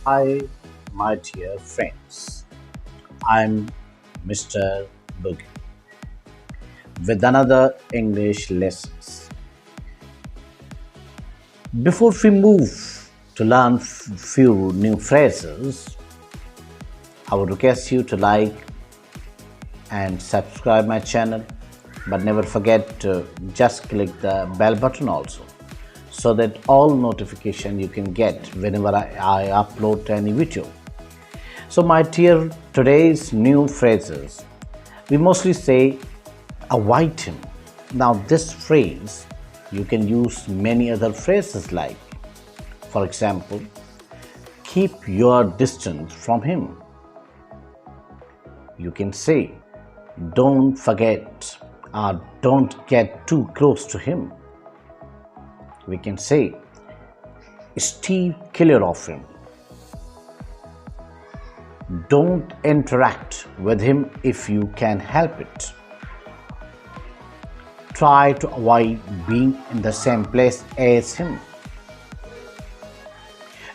Hi, my dear friends. I'm Mr. Bughio with another English lessons. Before we move to learn few new phrases, I would request you to like and subscribe my channel, but never forget to just click the bell button also, so that all notification you can get whenever I upload any video. So my dear, today's new phrases, we mostly say avoid him. Now this phrase you can use many other phrases like, for example, keep your distance from him. You can say don't forget or don't get too close to him. We can say stay clear of him. Don't interact with him if you can help it. Try to avoid being in the same place as him.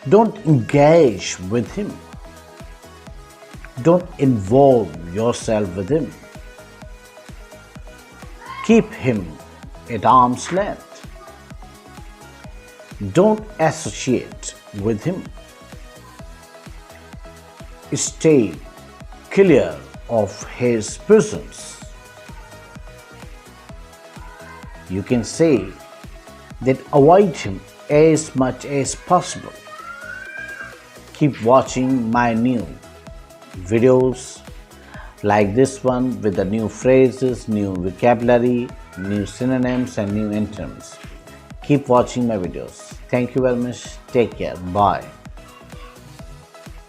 Don't engage with him. Don't involve yourself with him. Keep him at arm's length. Don't associate with him. Stay clear of his presence. You can say that avoid him as much as possible. Keep watching my new videos like this one with the new phrases, new vocabulary, new synonyms and new antonyms. Keep watching my videos. Thank you very much. Take care. Bye.